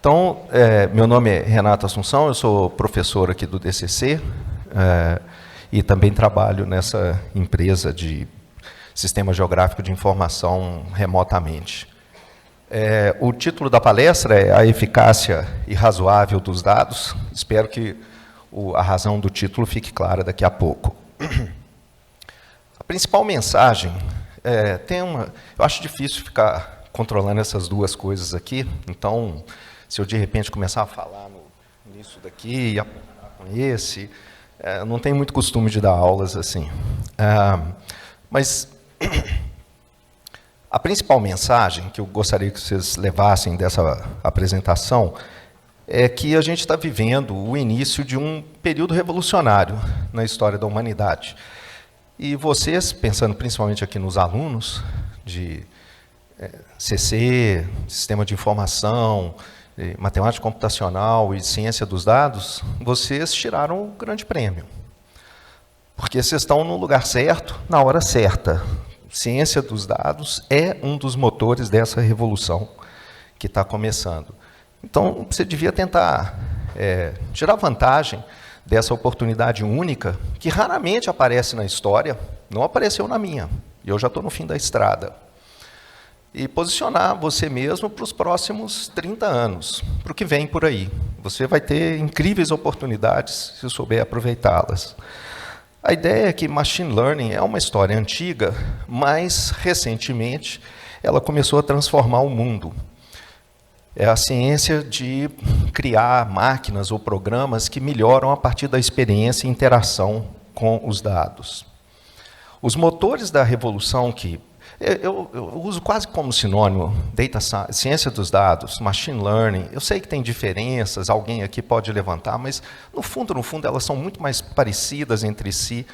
Então, meu nome é Renato Assunção, eu sou professor aqui do DCC e também trabalho nessa empresa de Sistema Geográfico de Informação remotamente. O título da palestra é A Eficácia Irrazoável dos Dados. Espero que a razão do título fique clara daqui a pouco. A principal mensagem eu acho difícil ficar controlando essas duas coisas aqui, então, se eu de repente começar a falar nisso daqui e apontar com esse, não tenho muito costume de dar aulas assim. Mas a principal mensagem que eu gostaria que vocês levassem dessa apresentação é que a gente está vivendo o início de um período revolucionário na história da humanidade. E vocês, pensando principalmente aqui nos alunos de CC, Sistema de Informação, Matemática Computacional e Ciência dos Dados, vocês tiraram o grande prêmio. Porque vocês estão no lugar certo, na hora certa. Ciência dos dados é um dos motores dessa revolução que está começando. Então, você devia tentar tirar vantagem dessa oportunidade única, que raramente aparece na história, não apareceu na minha, e eu já estou no fim da estrada. E posicionar você mesmo para os próximos 30 anos, para o que vem por aí. Você vai ter incríveis oportunidades se souber aproveitá-las. A ideia é que Machine Learning é uma história antiga, mas, recentemente, ela começou a transformar o mundo. É a ciência de criar máquinas ou programas que melhoram a partir da experiência e interação com os dados. Os motores da revolução que eu uso quase como sinônimo, data science, ciência dos dados, machine learning, eu sei que tem diferenças, alguém aqui pode levantar, mas no fundo, elas são muito mais parecidas entre si,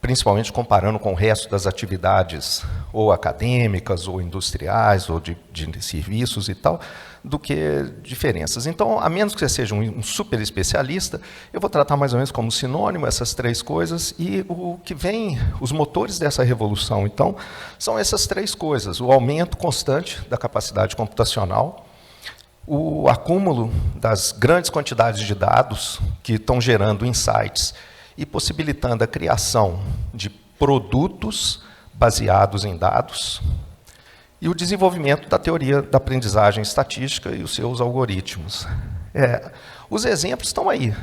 principalmente comparando com o resto das atividades ou acadêmicas, ou industriais, ou de serviços e tal, do que diferenças. Então, a menos que você seja um super especialista, eu vou tratar mais ou menos como sinônimo essas três coisas, e o que vem, os motores dessa revolução, então, são essas três coisas: o aumento constante da capacidade computacional, o acúmulo das grandes quantidades de dados que estão gerando insights e possibilitando a criação de produtos baseados em dados, e o desenvolvimento da teoria da aprendizagem estatística e os seus algoritmos. Os exemplos estão aí,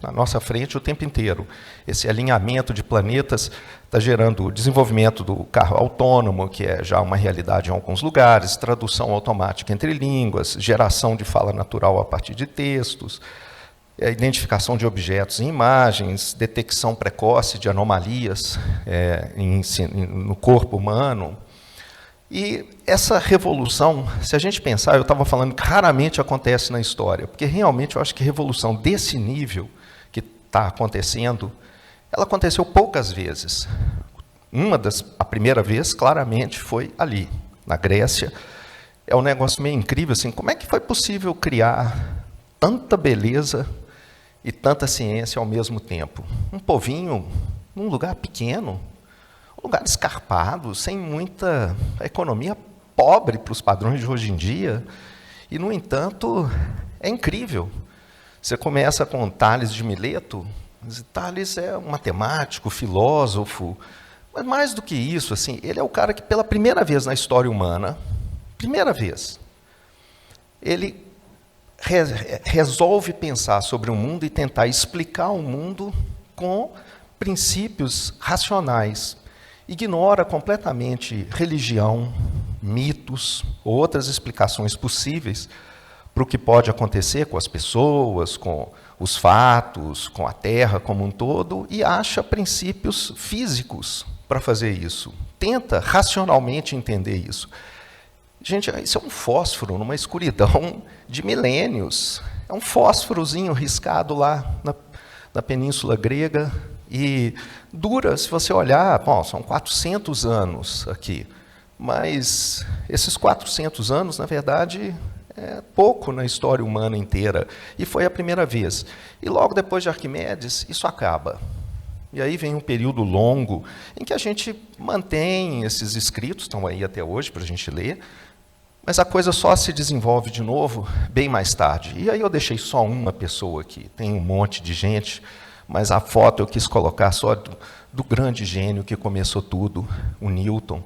na nossa frente o tempo inteiro. Esse alinhamento de planetas está gerando o desenvolvimento do carro autônomo, que é já uma realidade em alguns lugares, tradução automática entre línguas, geração de fala natural a partir de textos, a identificação de objetos em imagens, detecção precoce de anomalias no corpo humano. E essa revolução, se a gente pensar, eu estava falando que raramente acontece na história, porque realmente eu acho que revolução desse nível que está acontecendo, ela aconteceu poucas vezes. A primeira vez, claramente, foi ali, na Grécia. É um negócio meio incrível, assim, como é que foi possível criar tanta beleza e tanta ciência ao mesmo tempo? Um povinho, num lugar pequeno, um lugar escarpado, sem muita economia, pobre para os padrões de hoje em dia, e, no entanto, é incrível. Você começa com Tales de Mileto. Tales é um matemático, filósofo, mas mais do que isso, assim, ele é o cara que, pela primeira vez na história humana, ele resolve pensar sobre o mundo e tentar explicar o mundo com princípios racionais. Ignora completamente religião, mitos, outras explicações possíveis para o que pode acontecer com as pessoas, com os fatos, com a Terra como um todo, e acha princípios físicos para fazer isso. Tenta racionalmente entender isso. Gente, isso é um fósforo numa escuridão de milênios. É um fósforozinho riscado lá na Península Grega e dura, se você olhar, são 400 anos aqui, mas esses 400 anos, na verdade, é pouco na história humana inteira, e foi a primeira vez. E logo depois de Arquimedes, isso acaba. E aí vem um período longo em que a gente mantém esses escritos, estão aí até hoje para a gente ler, Mas a coisa só se desenvolve de novo bem mais tarde. E aí eu deixei só uma pessoa aqui, tem um monte de gente, mas a foto eu quis colocar só do grande gênio que começou tudo, o Newton,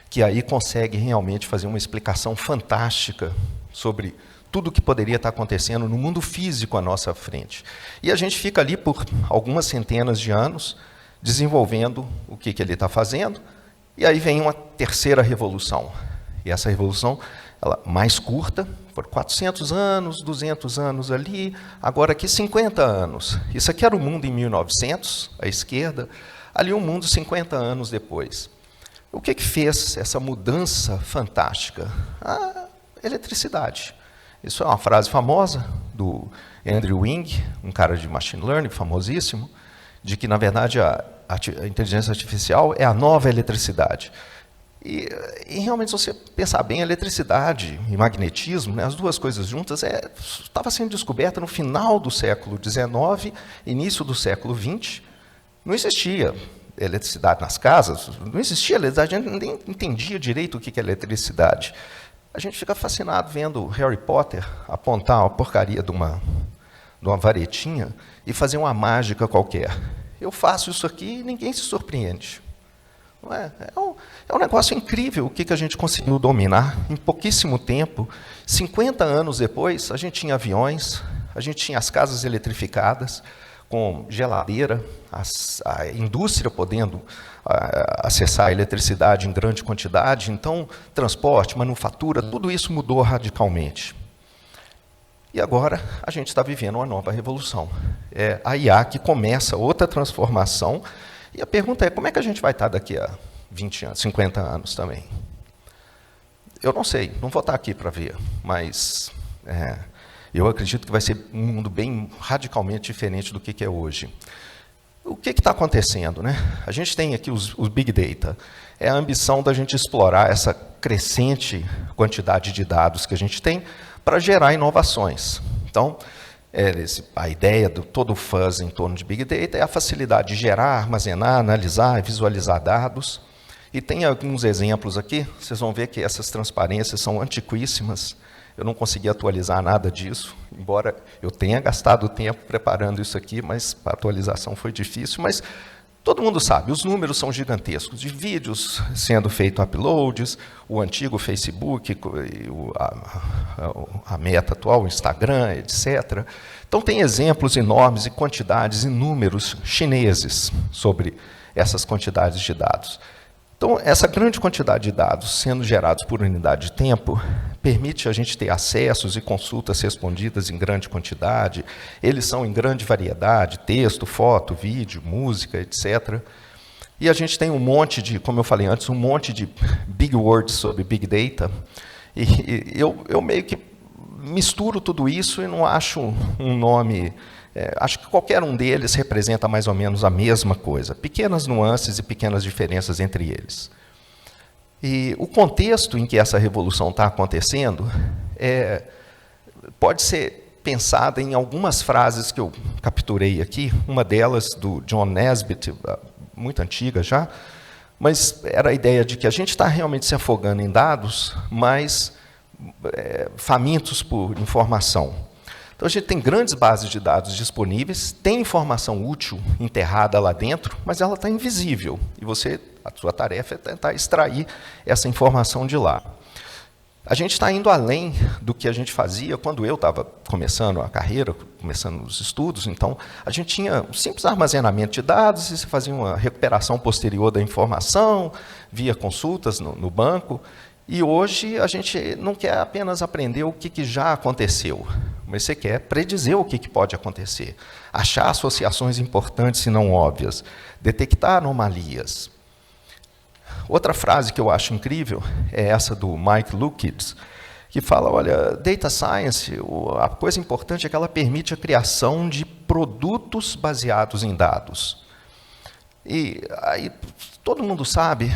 que aí consegue realmente fazer uma explicação fantástica sobre tudo o que poderia estar acontecendo no mundo físico à nossa frente. E a gente fica ali por algumas centenas de anos, desenvolvendo o que ele está fazendo, e aí vem uma terceira revolução. E essa revolução, ela mais curta, por 400 anos, 200 anos ali, agora aqui 50 anos. Isso aqui era o mundo em 1900, à esquerda, ali um mundo 50 anos depois. O que fez essa mudança fantástica? A eletricidade. Isso é uma frase famosa do Andrew Ng, um cara de machine learning famosíssimo, de que, na verdade, a inteligência artificial é a nova eletricidade. E realmente, se você pensar bem, eletricidade e magnetismo, né, as duas coisas juntas, estava sendo descoberta no final do século XIX, início do século XX. Não existia eletricidade nas casas, não existia eletricidade, a gente nem entendia direito o que é eletricidade. A gente fica fascinado vendo Harry Potter apontar uma porcaria de uma varetinha e fazer uma mágica qualquer. Eu faço isso aqui e ninguém se surpreende. Não é? É um negócio incrível o que a gente conseguiu dominar em pouquíssimo tempo. 50 anos depois, a gente tinha aviões, a gente tinha as casas eletrificadas, com geladeira, a indústria podendo acessar a eletricidade em grande quantidade. Então, transporte, manufatura, tudo isso mudou radicalmente. E agora a gente está vivendo uma nova revolução. É a IA que começa outra transformação. E a pergunta é, como é que a gente vai estar daqui a 20 anos, 50 anos também? Eu não sei, não vou estar aqui para ver, mas eu acredito que vai ser um mundo bem radicalmente diferente do que é hoje. O que está acontecendo, né? A gente tem aqui os Big Data. É a ambição da gente explorar essa crescente quantidade de dados que a gente tem para gerar inovações. Então, a ideia do todo o fuzz em torno de Big Data é a facilidade de gerar, armazenar, analisar e visualizar dados. E tem alguns exemplos aqui, vocês vão ver que essas transparências são antiquíssimas. Eu não consegui atualizar nada disso, embora eu tenha gastado tempo preparando isso aqui, mas a atualização foi difícil. Mas todo mundo sabe, os números são gigantescos, de vídeos sendo feitos uploads, o antigo Facebook, a Meta atual, o Instagram, etc. Então tem exemplos enormes e quantidades e números chineses sobre essas quantidades de dados. Então, essa grande quantidade de dados sendo gerados por unidade de tempo permite a gente ter acessos e consultas respondidas em grande quantidade. Eles são em grande variedade, texto, foto, vídeo, música, etc. E a gente tem um monte de, como eu falei antes, um monte de big words sobre Big Data. E eu meio que misturo tudo isso e não acho um nome... acho que qualquer um deles representa mais ou menos a mesma coisa. Pequenas nuances e pequenas diferenças entre eles. E o contexto em que essa revolução está acontecendo pode ser pensada em algumas frases que eu capturei aqui. Uma delas, do John Naisbitt, muito antiga já, mas era a ideia de que a gente está realmente se afogando em dados, mas famintos por informação. Então, a gente tem grandes bases de dados disponíveis, tem informação útil enterrada lá dentro, mas ela está invisível. E a sua tarefa é tentar extrair essa informação de lá. A gente está indo além do que a gente fazia quando eu estava começando a carreira, começando os estudos. Então, a gente tinha um simples armazenamento de dados e você fazia uma recuperação posterior da informação, via consultas no banco. E hoje a gente não quer apenas aprender o que já aconteceu, mas você quer predizer o que pode acontecer, achar associações importantes e não óbvias, detectar anomalias. Outra frase que eu acho incrível é essa do Mike Lukids, que fala, olha, Data Science, a coisa importante é que ela permite a criação de produtos baseados em dados. E aí todo mundo sabe,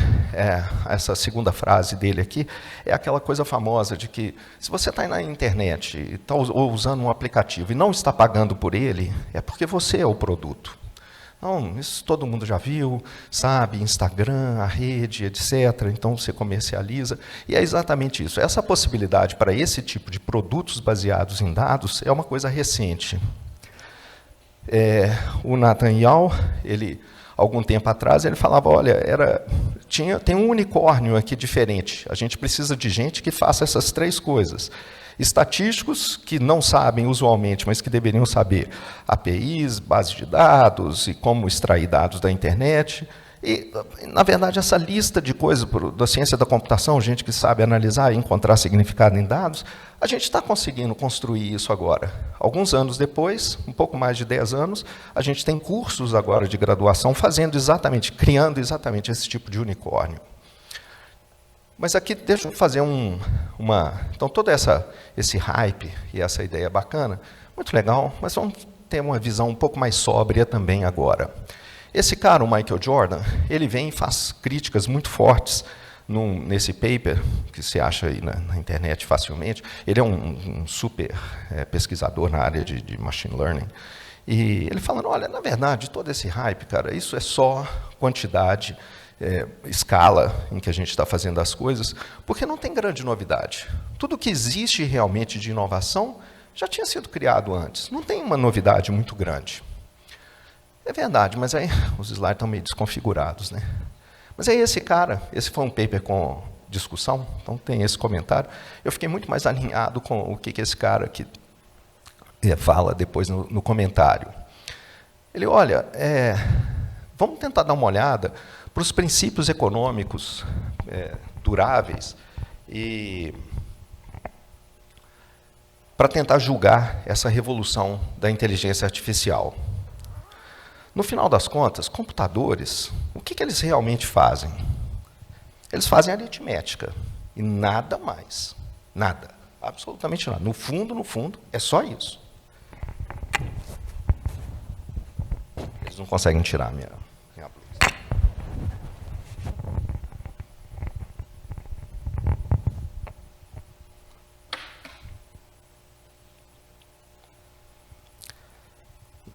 essa segunda frase dele aqui, é aquela coisa famosa de que se você está na internet e está usando um aplicativo e não está pagando por ele, é porque você é o produto. Não, isso todo mundo já viu, sabe, Instagram, a rede, etc. Então você comercializa. E é exatamente isso. Essa possibilidade para esse tipo de produtos baseados em dados é uma coisa recente. O Nathan Yao, algum tempo atrás, ele falava, olha, tem um unicórnio aqui diferente. A gente precisa de gente que faça essas três coisas. Estatísticos que não sabem usualmente, mas que deveriam saber APIs, bases de dados e como extrair dados da internet. E, na verdade, essa lista de coisas da ciência da computação, gente que sabe analisar e encontrar significado em dados, a gente está conseguindo construir isso agora. Alguns anos depois, um pouco mais de 10 anos, a gente tem cursos agora de graduação criando exatamente esse tipo de unicórnio. Mas aqui, deixa eu fazer Então, todo esse hype e essa ideia bacana, muito legal, mas vamos ter uma visão um pouco mais sóbria também agora. Esse cara, o Michael Jordan, ele vem e faz críticas muito fortes nesse paper, que se acha aí na internet facilmente. Ele é um super pesquisador na área de machine learning. E ele falando, olha, na verdade, todo esse hype, cara, isso é só quantidade, escala em que a gente está fazendo as coisas, porque não tem grande novidade. Tudo que existe realmente de inovação já tinha sido criado antes. Não tem uma novidade muito grande. É verdade, mas aí os slides estão meio desconfigurados, né? Mas aí esse foi um paper com discussão, então tem esse comentário. Eu fiquei muito mais alinhado com o que esse cara aqui fala depois no comentário. Ele, olha, vamos tentar dar uma olhada para os princípios econômicos duráveis e para tentar julgar essa revolução da inteligência artificial. No final das contas, computadores, o que eles realmente fazem? Eles fazem aritmética e nada mais. Nada. Absolutamente nada. No fundo, é só isso. Eles não conseguem tirar minha blusa.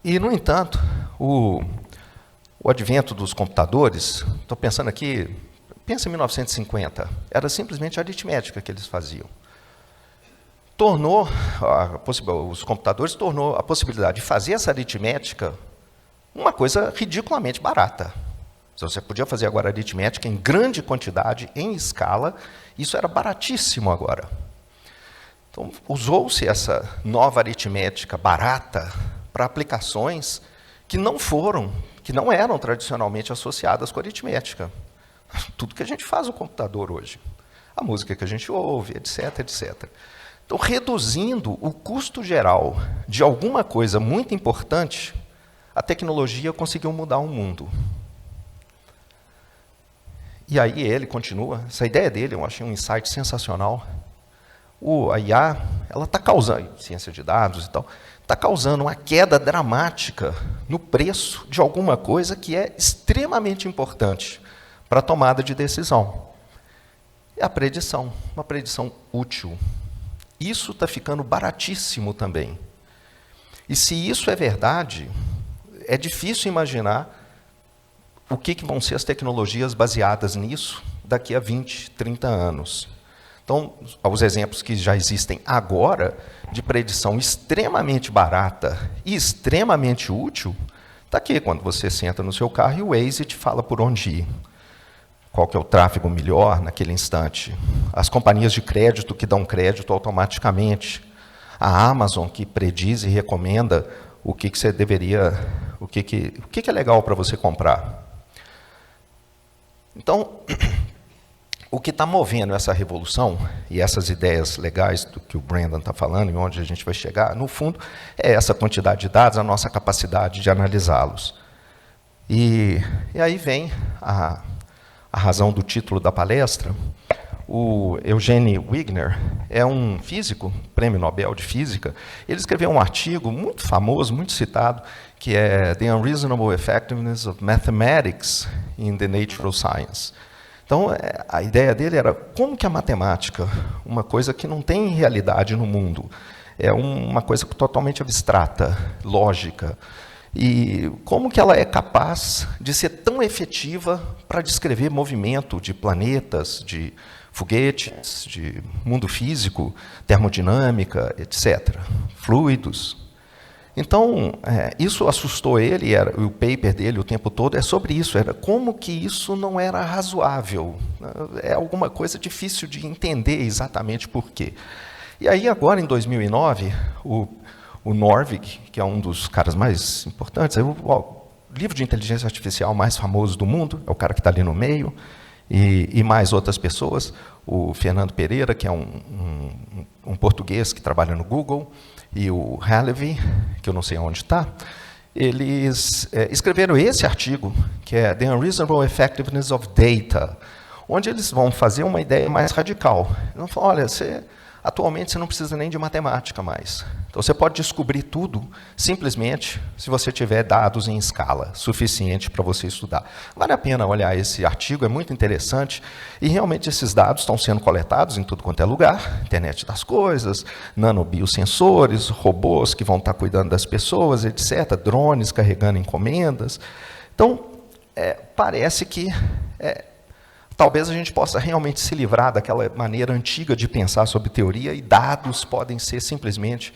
E, no entanto, o advento dos computadores, estou pensando aqui, pensa em 1950, era simplesmente aritmética que eles faziam. Os computadores tornou a possibilidade de fazer essa aritmética uma coisa ridiculamente barata. Se você podia fazer agora aritmética em grande quantidade, em escala, isso era baratíssimo agora. Então, usou-se essa nova aritmética barata para aplicações que não eram tradicionalmente associadas com a aritmética. Tudo que a gente faz no computador hoje. A música que a gente ouve, etc, etc. Então, reduzindo o custo geral de alguma coisa muito importante, a tecnologia conseguiu mudar o mundo. E aí ele continua, essa ideia dele, eu achei um insight sensacional. A IA, ela está causando, ciência de dados e tal, está causando uma queda dramática no preço de alguma coisa que é extremamente importante para a tomada de decisão. É a predição, uma predição útil. Isso está ficando baratíssimo também. E se isso é verdade, é difícil imaginar o que vão ser as tecnologias baseadas nisso daqui a 20, 30 anos. Então, os exemplos que já existem agora, de predição extremamente barata e extremamente útil, está aqui, quando você senta no seu carro e o Waze te fala por onde ir. Qual que é o tráfego melhor naquele instante. As companhias de crédito que dão crédito automaticamente. A Amazon que prediz e recomenda o que você deveria, o que é legal para você comprar. Então, o que está movendo essa revolução e essas ideias legais do que o Brandon está falando e onde a gente vai chegar, no fundo, é essa quantidade de dados, a nossa capacidade de analisá-los. E aí vem a razão do título da palestra. O Eugene Wigner é um físico, prêmio Nobel de Física. Ele escreveu um artigo muito famoso, muito citado, que é The Unreasonable Effectiveness of Mathematics in the Natural Science. Então, a ideia dele era como que a matemática, uma coisa que não tem realidade no mundo, é uma coisa totalmente abstrata, lógica, E como que ela é capaz de ser tão efetiva para descrever movimento de planetas, de foguetes, de mundo físico, termodinâmica, etc., fluidos. Então, isso assustou ele, o paper dele o tempo todo é sobre isso, era como que isso não era razoável. É alguma coisa difícil de entender exatamente por quê. E aí, agora, em 2009, o Norvig, que é um dos caras mais importantes, é o livro de inteligência artificial mais famoso do mundo, é o cara que está ali no meio, e mais outras pessoas, o Fernando Pereira, que é um português que trabalha no Google, e o Halevi, que eu não sei onde está, eles escreveram esse artigo, que é The Unreasonable Effectiveness of Data, onde eles vão fazer uma ideia mais radical. Eles vão falar, olha, atualmente você não precisa nem de matemática mais. Então você pode descobrir tudo simplesmente se você tiver dados em escala suficiente para você estudar. Vale a pena olhar esse artigo, é muito interessante, e realmente esses dados estão sendo coletados em tudo quanto é lugar, internet das coisas, nanobiosensores, robôs que vão estar cuidando das pessoas, etc., drones carregando encomendas. Então, parece que talvez a gente possa realmente se livrar daquela maneira antiga de pensar sobre teoria, e dados podem ser simplesmente,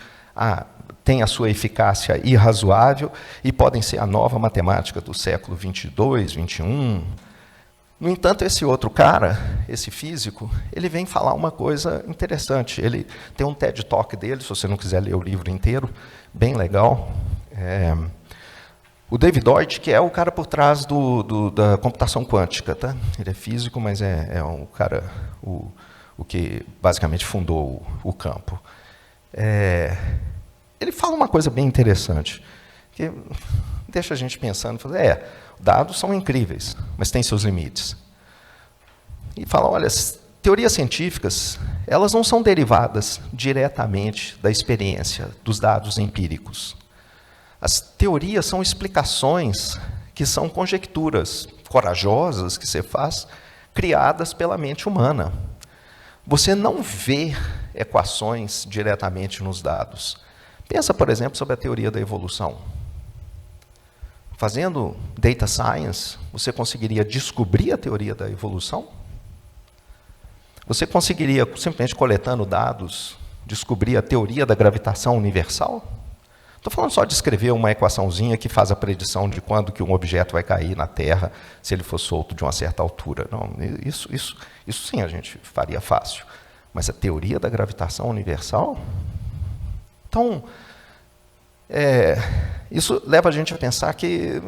têm a sua eficácia irrazoável, e podem ser a nova matemática do século 22, 21. No entanto, esse outro cara, esse físico, ele vem falar uma coisa interessante. Ele tem um TED Talk dele, se você não quiser ler o livro inteiro, bem legal. O David Deutsch, que é o cara por trás da computação quântica, tá? Ele é físico, mas é um cara o que basicamente fundou o campo. Ele fala uma coisa bem interessante, que deixa a gente pensando, dados são incríveis, mas têm seus limites. E fala, olha, teorias científicas, elas não são derivadas diretamente da experiência, dos dados empíricos. As teorias são explicações que são conjecturas corajosas que você faz, criadas pela mente humana. Você não vê equações diretamente nos dados. Pensa, por exemplo, sobre a teoria da evolução. Fazendo data science, você conseguiria descobrir a teoria da evolução? Você conseguiria, simplesmente coletando dados, descobrir a teoria da gravitação universal? Estou falando só de escrever uma equaçãozinha que faz a predição de quando que um objeto vai cair na Terra, se ele for solto de uma certa altura. Não, isso sim a gente faria fácil. Mas a teoria da gravitação universal? Então, isso leva a gente a pensar que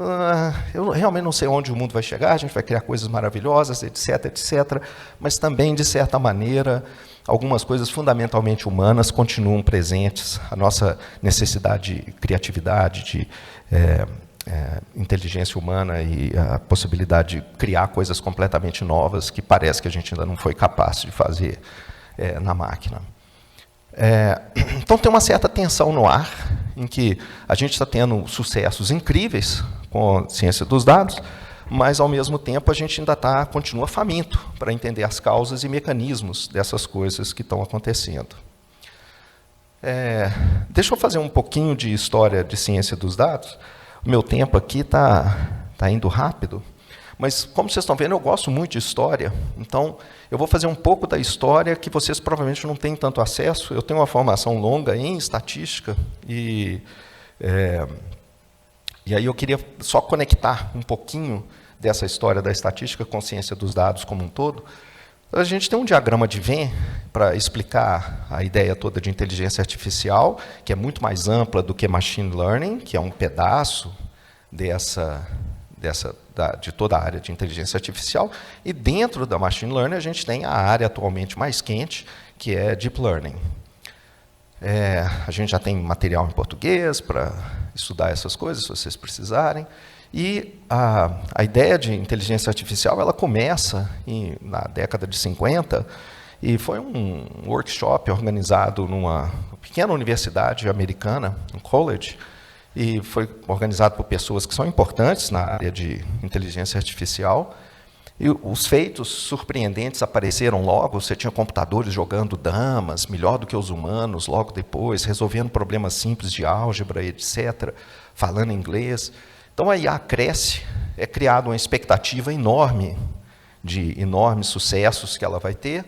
eu realmente não sei onde o mundo vai chegar, a gente vai criar coisas maravilhosas, etc., etc., mas também, de certa maneira, algumas coisas fundamentalmente humanas continuam presentes. A nossa necessidade de criatividade, de inteligência humana e a possibilidade de criar coisas completamente novas que parece que a gente ainda não foi capaz de fazer na máquina. Então tem uma certa tensão no ar, em que a gente está tendo sucessos incríveis com a ciência dos dados, mas, ao mesmo tempo, a gente ainda continua faminto para entender as causas e mecanismos dessas coisas que estão acontecendo. Deixa eu fazer um pouquinho de história de ciência dos dados. O meu tempo aqui está indo rápido, mas, como vocês estão vendo, eu gosto muito de história, então eu vou fazer um pouco da história que vocês provavelmente não têm tanto acesso. Eu tenho uma formação longa em estatística, e aí eu queria só conectar um pouquinho dessa história da estatística com a ciência dos dados como um todo. A gente tem um diagrama de Venn para explicar a ideia toda de inteligência artificial, que é muito mais ampla do que machine learning, que é um pedaço de toda a área de inteligência artificial, e dentro da machine learning a gente tem a área atualmente mais quente, que é deep learning. A gente já tem material em português para estudar essas coisas, se vocês precisarem. E a ideia de inteligência artificial ela começa na década de 50, e foi um workshop organizado numa pequena universidade americana, um college, e foi organizado por pessoas que são importantes na área de inteligência artificial. E os feitos surpreendentes apareceram logo. Você tinha computadores jogando damas, melhor do que os humanos, logo depois, resolvendo problemas simples de álgebra, etc., falando inglês. Então a IA cresce, é criada uma expectativa enorme de enormes sucessos que ela vai ter.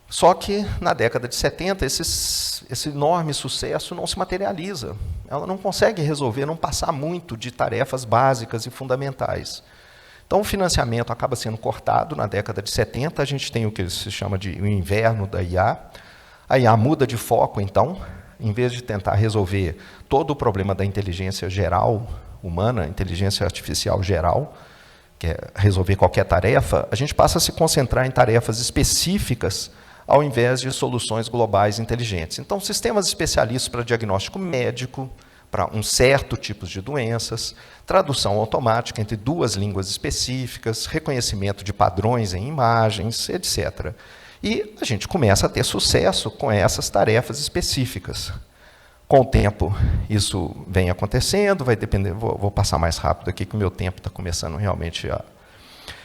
Só que, na década de 70, esse enorme sucesso não se materializa. Ela não consegue resolver, não passar muito de tarefas básicas e fundamentais. Então, o financiamento acaba sendo cortado na década de 70, a gente tem o que se chama de o inverno da IA. A IA muda de foco, então, em vez de tentar resolver todo o problema da inteligência geral humana, inteligência artificial geral, que é resolver qualquer tarefa, a gente passa a se concentrar em tarefas específicas ao invés de soluções globais inteligentes. Então, sistemas especialistas para diagnóstico médico, para um certo tipo de doenças, tradução automática entre duas línguas específicas, reconhecimento de padrões em imagens, etc. E a gente começa a ter sucesso com essas tarefas específicas. Com o tempo, isso vem acontecendo, vai depender, vou passar mais rápido aqui, que o meu tempo está começando realmente a...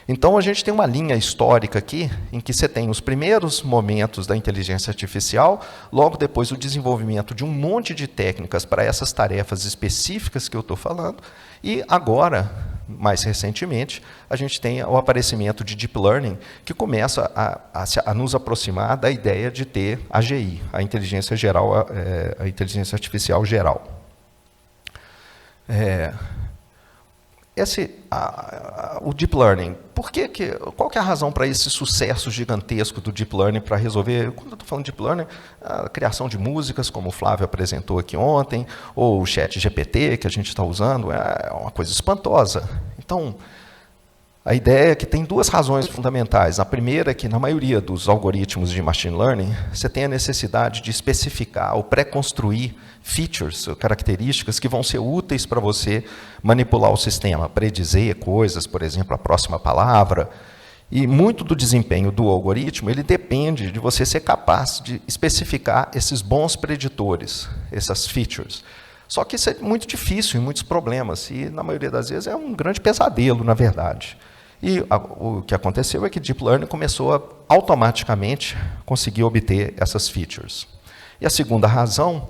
Então, a gente tem uma linha histórica aqui, em que você tem os primeiros momentos da inteligência artificial, logo depois o desenvolvimento de um monte de técnicas para essas tarefas específicas que eu estou falando, e agora, mais recentemente, a gente tem o aparecimento de Deep Learning, que começa a nos aproximar da ideia de ter AGI, a inteligência geral, a inteligência artificial geral. O Deep Learning, qual que é a razão para esse sucesso gigantesco do Deep Learning para resolver, quando eu estou falando de Deep Learning, a criação de músicas, como o Flávio apresentou aqui ontem, ou o ChatGPT que a gente está usando, é uma coisa espantosa. Então, a ideia é que tem duas razões fundamentais. A primeira é que, na maioria dos algoritmos de Machine Learning, você tem a necessidade de especificar ou pré-construir features, características que vão ser úteis para você manipular o sistema, predizer coisas, por exemplo, a próxima palavra. E muito do desempenho do algoritmo, ele depende de você ser capaz de especificar esses bons preditores, essas features. Só que isso é muito difícil em muitos problemas, e na maioria das vezes é um grande pesadelo, na verdade. E o que aconteceu é que Deep Learning começou a automaticamente conseguir obter essas features. E a segunda razão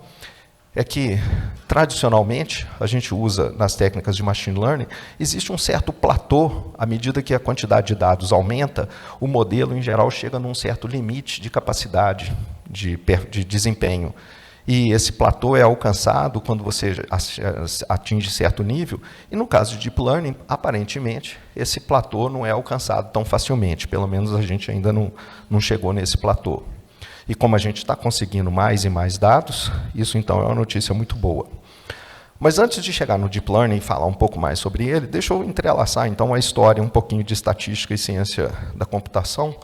é que, tradicionalmente, a gente usa nas técnicas de Machine Learning, existe um certo platô, à medida que a quantidade de dados aumenta, o modelo, em geral, chega num certo limite de capacidade de desempenho. E esse platô é alcançado quando você atinge certo nível, e no caso de Deep Learning, aparentemente, esse platô não é alcançado tão facilmente, pelo menos a gente ainda não chegou nesse platô. E como a gente está conseguindo mais e mais dados, isso então é uma notícia muito boa. Mas antes de chegar no Deep Learning e falar um pouco mais sobre ele, deixa eu entrelaçar então a história, um pouquinho de estatística e ciência da computação.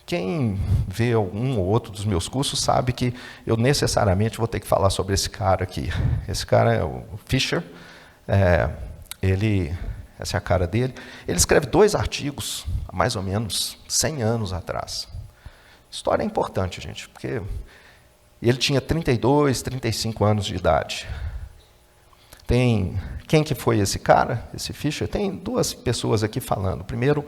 Quem vê um ou outro dos meus cursos sabe que eu necessariamente vou ter que falar sobre esse cara aqui. Esse cara é o Fisher, essa é a cara dele. Ele escreve 2 artigos há mais ou menos 100 anos atrás. História é importante, gente, porque ele tinha 32, 35 anos de idade. Quem que foi esse cara, esse Fisher? Tem 2 pessoas aqui falando. Primeiro,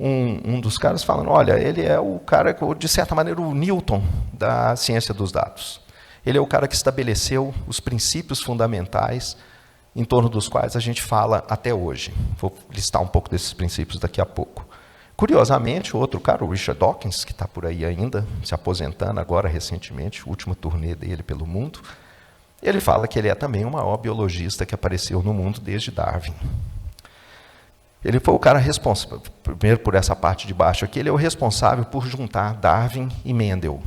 um dos caras falando, olha, ele é o cara, de certa maneira, o Newton da ciência dos dados. Ele é o cara que estabeleceu os princípios fundamentais em torno dos quais a gente fala até hoje. Vou listar um pouco desses princípios daqui a pouco. Curiosamente, o outro cara, o Richard Dawkins, que está por aí ainda, se aposentando agora recentemente, o último turnê dele pelo mundo, ele fala que ele é também o maior biologista que apareceu no mundo desde Darwin. Ele foi o cara responsável, primeiro por essa parte de baixo aqui, ele é o responsável por juntar Darwin e Mendel.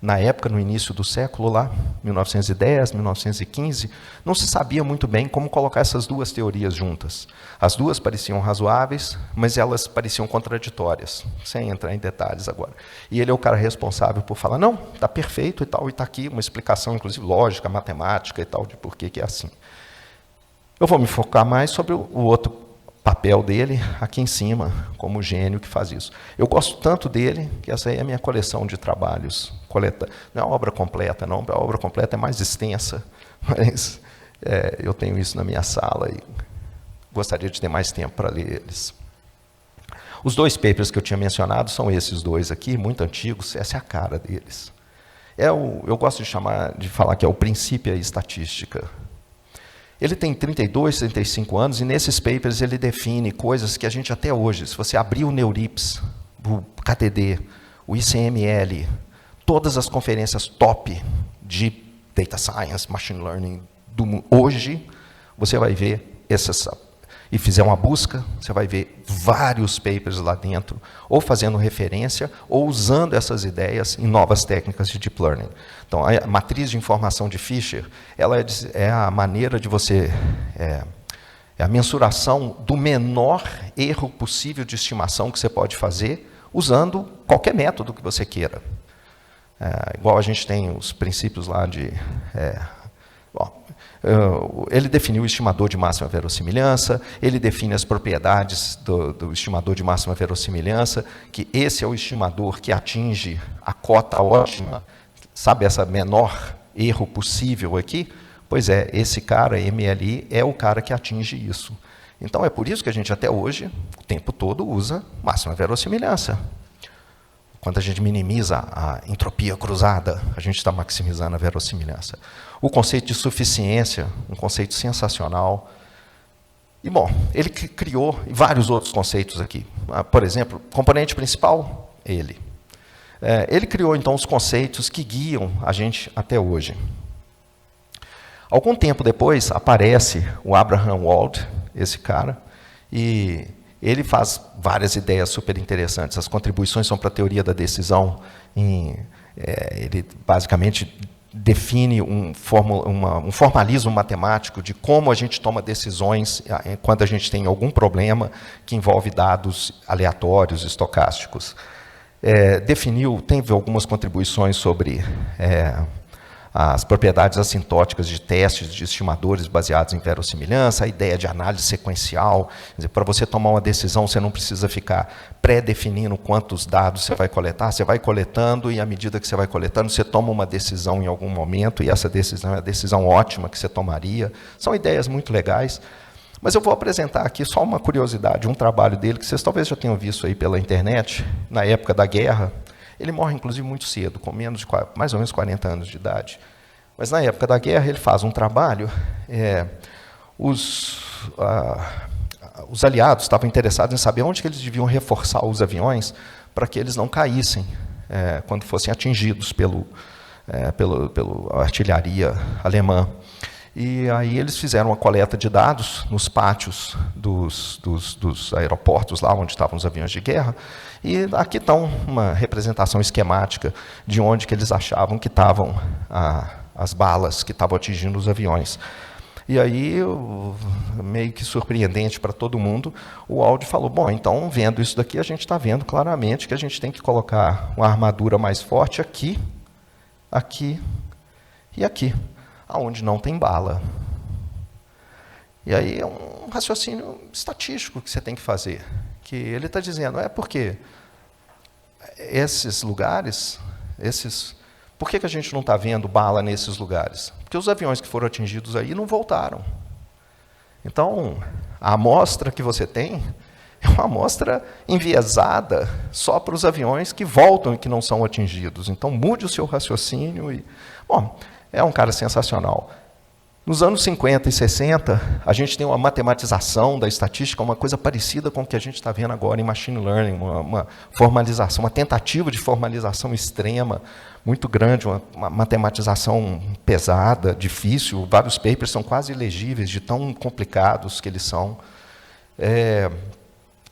Na época, no início do século, lá, 1910, 1915, não se sabia muito bem como colocar essas 2 teorias juntas. As 2 pareciam razoáveis, mas elas pareciam contraditórias, sem entrar em detalhes agora. E ele é o cara responsável por falar, não, está perfeito e tal, e está aqui uma explicação, inclusive lógica, matemática e tal, de por que é assim. Eu vou me focar mais sobre o outro papel dele aqui em cima, como gênio que faz isso. Eu gosto tanto dele, que essa aí é a minha coleção de trabalhos. Não é uma obra completa, não. A obra completa é mais extensa, mas eu tenho isso na minha sala e gostaria de ter mais tempo para ler eles. Os dois papers que eu tinha mencionado são esses dois aqui, muito antigos, essa é a cara deles. Eu gosto de falar que é o princípio da estatística. Ele tem 32, 35 anos, e nesses papers ele define coisas que a gente até hoje, se você abrir o Neurips, o KTD, o ICML, todas as conferências top de Data Science, Machine Learning, hoje, você vai ver essas, e fizer uma busca, você vai ver vários papers lá dentro, ou fazendo referência, ou usando essas ideias em novas técnicas de Deep Learning. Então, a matriz de informação de Fisher, ela é a maneira de você... é a mensuração do menor erro possível de estimação que você pode fazer, usando qualquer método que você queira. Igual a gente tem os princípios lá de... ele definiu o estimador de máxima verossimilhança, ele define as propriedades do estimador de máxima verossimilhança, que esse é o estimador que atinge a cota ótima, sabe, essa menor erro possível aqui? Pois é, esse cara, MLI, é o cara que atinge isso. Então, é por isso que a gente até hoje, o tempo todo, usa máxima verossimilhança. Quando a gente minimiza a entropia cruzada, a gente está maximizando a verossimilhança. O conceito de suficiência, um conceito sensacional. E, bom, ele criou vários outros conceitos aqui. Por exemplo, componente principal, ele. Ele criou, então, os conceitos que guiam a gente até hoje. Algum tempo depois, aparece o Abraham Wald, esse cara, e ele faz várias ideias super interessantes. As contribuições são para a teoria da decisão. Ele basicamente define um formalismo matemático de como a gente toma decisões quando a gente tem algum problema que envolve dados aleatórios, estocásticos. Teve algumas contribuições sobre as propriedades assintóticas de testes de estimadores baseados em verossimilhança, a ideia de análise sequencial. Para você tomar uma decisão, você não precisa ficar pré-definindo quantos dados você vai coletar, você vai coletando e, à medida que você vai coletando, você toma uma decisão em algum momento, e essa decisão é a decisão ótima que você tomaria. São ideias muito legais. Mas eu vou apresentar aqui só uma curiosidade, um trabalho dele, que vocês talvez já tenham visto aí pela internet, na época da guerra. Ele morre, inclusive, muito cedo, com mais ou menos 40 anos de idade. Mas, na época da guerra, ele faz um trabalho. Os aliados estavam interessados em saber onde que eles deviam reforçar os aviões para que eles não caíssem quando fossem atingidos pela artilharia alemã. E aí eles fizeram uma coleta de dados nos pátios dos aeroportos, lá onde estavam os aviões de guerra, e aqui está uma representação esquemática de onde que eles achavam que estavam as balas que estavam atingindo os aviões. E aí, meio que surpreendente para todo mundo, o Wald falou, bom, então, vendo isso daqui, a gente está vendo claramente que a gente tem que colocar uma armadura mais forte aqui, aqui e aqui, aonde não tem bala. E aí é um raciocínio estatístico que você tem que fazer, que ele está dizendo, porque esses lugares, por que a gente não está vendo bala nesses lugares? Porque os aviões que foram atingidos aí não voltaram. Então, a amostra que você tem é uma amostra enviesada só para os aviões que voltam e que não são atingidos. Então, mude o seu raciocínio. Bom, é um cara sensacional. Nos anos 50 e 60, a gente tem uma matematização da estatística, uma coisa parecida com o que a gente está vendo agora em Machine Learning, uma formalização, uma tentativa de formalização extrema, muito grande, uma matematização pesada, difícil. Vários papers são quase ilegíveis, de tão complicados que eles são.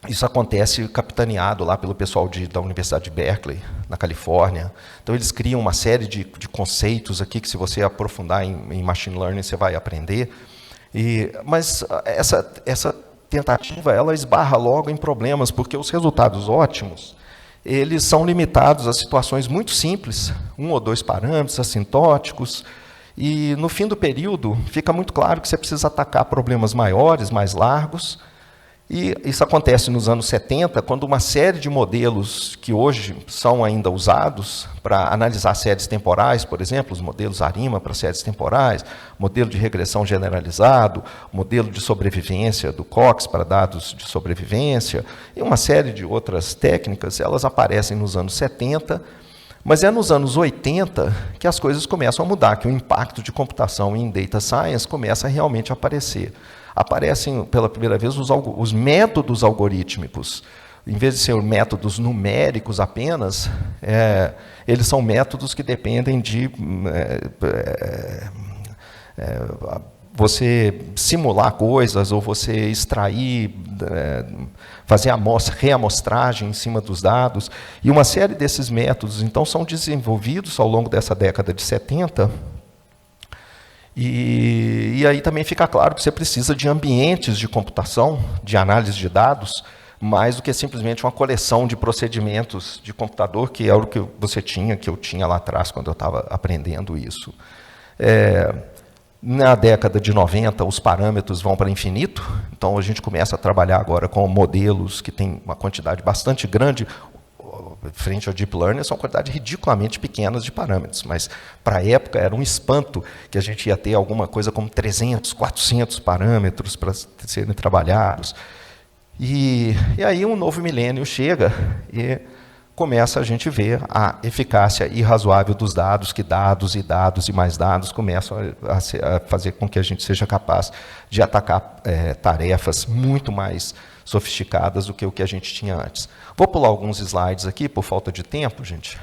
Isso acontece capitaneado lá pelo pessoal da Universidade de Berkeley, na Califórnia. Então, eles criam uma série de conceitos aqui que, se você aprofundar em Machine Learning, você vai aprender. Mas essa tentativa, ela esbarra logo em problemas, porque os resultados ótimos, eles são limitados a situações muito simples, 1 ou 2 parâmetros assintóticos, e, no fim do período, fica muito claro que você precisa atacar problemas maiores, mais largos, E isso acontece nos anos 70, quando uma série de modelos que hoje são ainda usados para analisar séries temporais, por exemplo, os modelos ARIMA para séries temporais, modelo de regressão generalizado, modelo de sobrevivência do Cox para dados de sobrevivência, e uma série de outras técnicas, elas aparecem nos anos 70, mas é nos anos 80 que as coisas começam a mudar, que o impacto de computação em data science começa a realmente aparecer. Aparecem pela primeira vez os métodos algorítmicos. Em vez de ser métodos numéricos apenas, eles são métodos que dependem de você simular coisas ou você extrair, fazer reamostragem em cima dos dados. E uma série desses métodos, então, são desenvolvidos ao longo dessa década de 70. E aí também fica claro que você precisa de ambientes de computação, de análise de dados, mais do que simplesmente uma coleção de procedimentos de computador, que é o que você tinha, que eu tinha lá atrás, quando eu estava aprendendo isso. Na década de 90, os parâmetros vão para infinito, então a gente começa a trabalhar agora com modelos que têm uma quantidade bastante grande. Frente ao Deep Learning, são quantidades ridiculamente pequenas de parâmetros, mas para a época era um espanto que a gente ia ter alguma coisa como 300, 400 parâmetros para serem trabalhados. E aí um novo milênio chega e começa a gente ver a eficácia irrazoável dos dados, que dados e dados e mais dados começam a fazer com que a gente seja capaz de atacar tarefas muito mais sofisticadas do que o que a gente tinha antes. Vou pular alguns slides aqui, por falta de tempo, gente.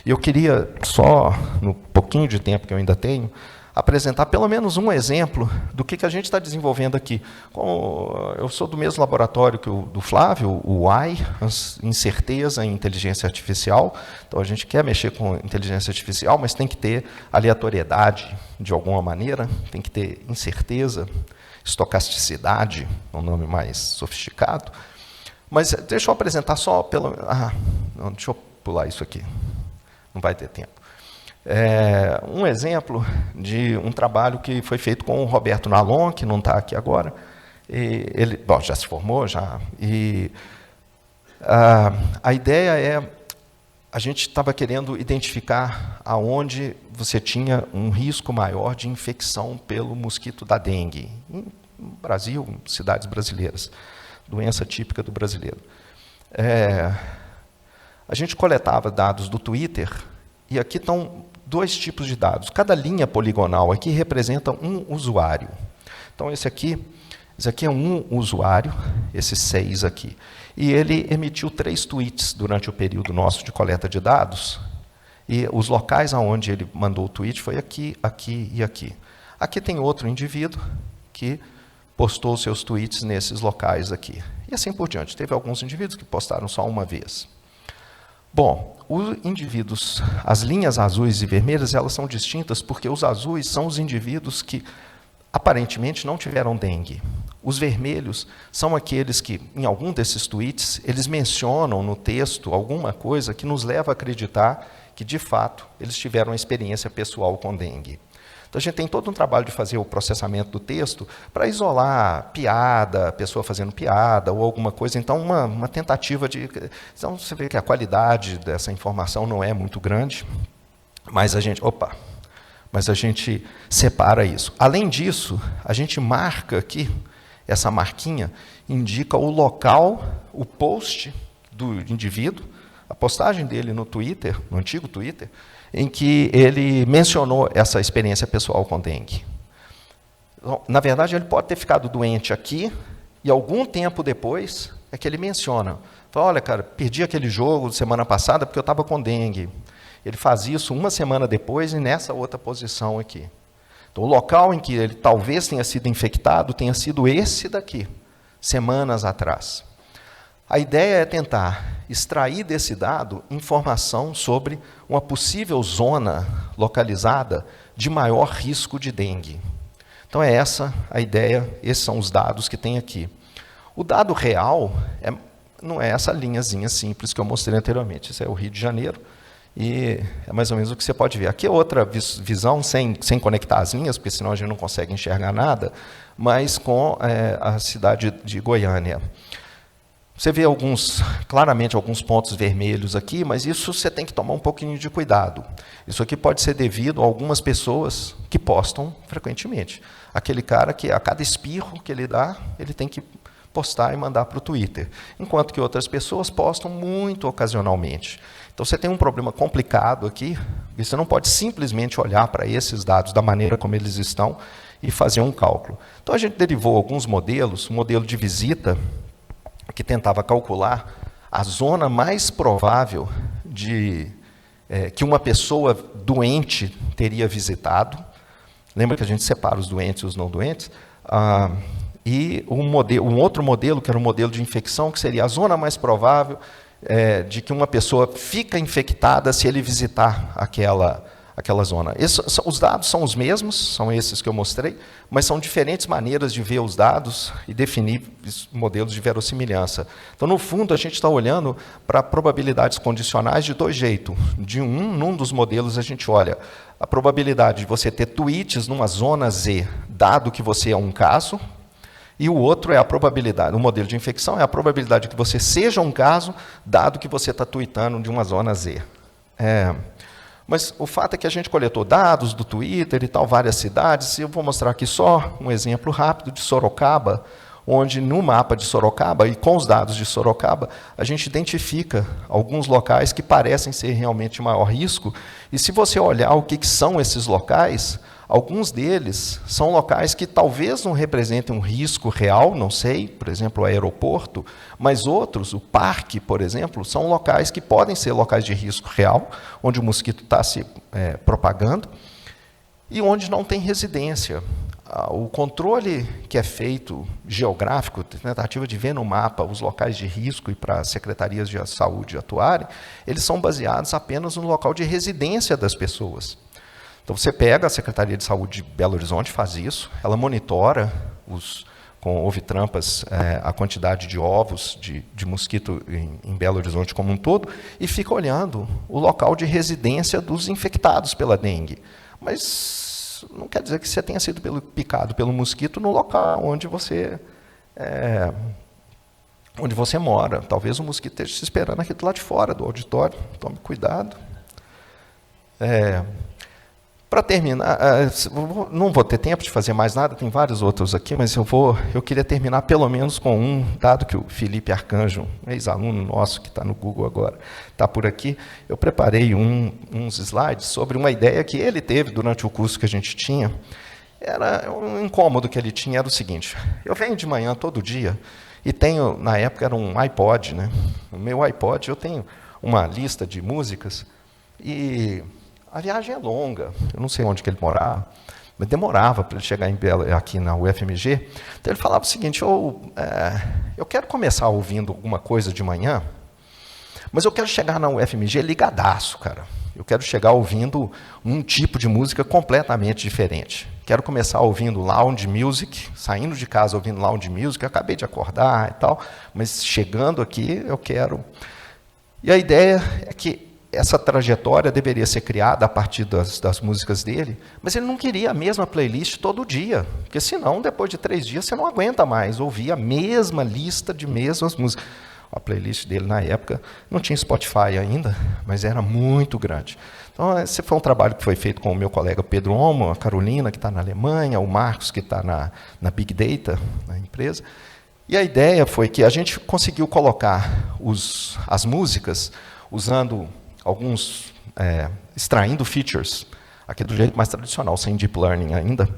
Eu queria só, no pouquinho de tempo que eu ainda tenho, apresentar pelo menos um exemplo do que a gente está desenvolvendo aqui. Eu sou do mesmo laboratório que o do Flávio, o AI, Incerteza em Inteligência Artificial. Então, a gente quer mexer com inteligência artificial, mas tem que ter aleatoriedade de alguma maneira, tem que ter incerteza, estocasticidade, um nome mais sofisticado. Mas deixa eu apresentar só pelo... não, deixa eu pular isso aqui, não vai ter tempo. Um exemplo de um trabalho que foi feito com o Roberto Nalon, que não está aqui agora. Ele já se formou, e a ideia a gente estava querendo identificar aonde você tinha um risco maior de infecção pelo mosquito da dengue. No Brasil, em cidades brasileiras, doença típica do brasileiro. A gente coletava dados do Twitter, e aqui estão 2 tipos de dados. Cada linha poligonal aqui representa um usuário. Então, esse aqui é um usuário, esses 6 aqui. E ele emitiu 3 tweets durante o período nosso de coleta de dados. E os locais aonde ele mandou o tweet foi aqui, aqui e aqui. Aqui tem outro indivíduo que postou seus tweets nesses locais aqui. E assim por diante. Teve alguns indivíduos que postaram só uma vez. Bom, os indivíduos, as linhas azuis e vermelhas, elas são distintas porque os azuis são os indivíduos que aparentemente não tiveram dengue. Os vermelhos são aqueles que, em algum desses tweets, eles mencionam no texto alguma coisa que nos leva a acreditar que, de fato, eles tiveram uma experiência pessoal com dengue. Então, a gente tem todo um trabalho de fazer o processamento do texto para isolar piada, pessoa fazendo piada ou alguma coisa. Então, uma tentativa de... Então, você vê que a qualidade dessa informação não é muito grande, mas a gente separa isso. Além disso, a gente marca aqui, essa marquinha indica o local, o post do indivíduo, a postagem dele no Twitter, no antigo Twitter, em que ele mencionou essa experiência pessoal com dengue. Na verdade, ele pode ter ficado doente aqui, e algum tempo depois é que ele menciona. Fala, olha, cara, perdi aquele jogo semana passada porque eu estava com dengue. Ele faz isso uma semana depois e nessa outra posição aqui. Então, o local em que ele talvez tenha sido infectado tenha sido esse daqui, semanas atrás. A ideia é tentar extrair desse dado informação sobre uma possível zona localizada de maior risco de dengue. Então, é essa a ideia, esses são os dados que tem aqui. O dado real não é essa linhazinha simples que eu mostrei anteriormente. Esse é o Rio de Janeiro, E é mais ou menos o que você pode ver. Aqui é outra visão, sem conectar as linhas, porque senão a gente não consegue enxergar nada, mas com a cidade de Goiânia. Você vê claramente alguns pontos vermelhos aqui, mas isso você tem que tomar um pouquinho de cuidado. Isso aqui pode ser devido a algumas pessoas que postam frequentemente. Aquele cara que a cada espirro que ele dá, ele tem que postar e mandar para o Twitter, enquanto que outras pessoas postam muito ocasionalmente. Então você tem um problema complicado aqui, e você não pode simplesmente olhar para esses dados da maneira como eles estão e fazer um cálculo. Então a gente derivou alguns modelos, um modelo de visita, que tentava calcular a zona mais provável que uma pessoa doente teria visitado. Lembra que a gente separa os doentes e os não doentes? E um outro modelo, que era um modelo de infecção, que seria a zona mais provável de que uma pessoa fica infectada se ele visitar aquela zona. Os dados são os mesmos, são esses que eu mostrei, mas são diferentes maneiras de ver os dados e definir modelos de verossimilhança. Então, no fundo, a gente está olhando para probabilidades condicionais de dois jeitos. Num dos modelos, a gente olha a probabilidade de você ter tweets numa zona Z, dado que você é um caso, e o outro é a probabilidade, o modelo de infecção é a probabilidade que você seja um caso, dado que você está tweetando de uma zona Z. Mas o fato é que a gente coletou dados do Twitter e tal, várias cidades, e eu vou mostrar aqui só um exemplo rápido de Sorocaba, onde no mapa de Sorocaba, e com os dados de Sorocaba, a gente identifica alguns locais que parecem ser realmente de maior risco, e se você olhar o que são esses locais, alguns deles são locais que talvez não representem um risco real, não sei, por exemplo, o aeroporto, mas outros, o parque, por exemplo, são locais que podem ser locais de risco real, onde o mosquito está se propagando, e onde não tem residência. O controle que é feito geográfico, tentativa de ver no mapa os locais de risco e para as secretarias de saúde atuarem, eles são baseados apenas no local de residência das pessoas. Então, você pega a Secretaria de Saúde de Belo Horizonte, faz isso, ela monitora, com ovitrampas, a quantidade de ovos de mosquito em Belo Horizonte como um todo, e fica olhando o local de residência dos infectados pela dengue. Mas não quer dizer que você tenha sido picado pelo mosquito no local onde você mora. Talvez o mosquito esteja se esperando aqui do lado de fora do auditório. Tome cuidado. Para terminar, não vou ter tempo de fazer mais nada, tem vários outros aqui, mas eu queria terminar pelo menos com um, dado que o Felipe Arcanjo, ex-aluno nosso que está no Google agora, está por aqui. Eu preparei uns slides sobre uma ideia que ele teve durante o curso que a gente tinha. Era um incômodo que ele tinha, era o seguinte: eu venho de manhã todo dia e tenho, na época era um iPod, né? No meu iPod eu tenho uma lista de músicas e a viagem é longa, eu não sei onde que ele morava, mas demorava para ele chegar aqui na UFMG. Então ele falava o seguinte: eu quero começar ouvindo alguma coisa de manhã, mas eu quero chegar na UFMG ligadaço, cara. Eu quero chegar ouvindo um tipo de música completamente diferente. Quero começar ouvindo lounge music, saindo de casa ouvindo lounge music, eu acabei de acordar e tal, mas chegando aqui eu quero... E a ideia é que essa trajetória deveria ser criada a partir das músicas dele, mas ele não queria a mesma playlist todo dia, porque senão, depois de 3 dias, você não aguenta mais ouvir a mesma lista de mesmas músicas. A playlist dele, na época, não tinha Spotify ainda, mas era muito grande. Então, esse foi um trabalho que foi feito com o meu colega Pedro Omo, a Carolina, que está na Alemanha, o Marcos, que está na Big Data, na empresa. E a ideia foi que a gente conseguiu colocar as músicas usando extraindo features, aqui do jeito mais tradicional, sem deep learning ainda,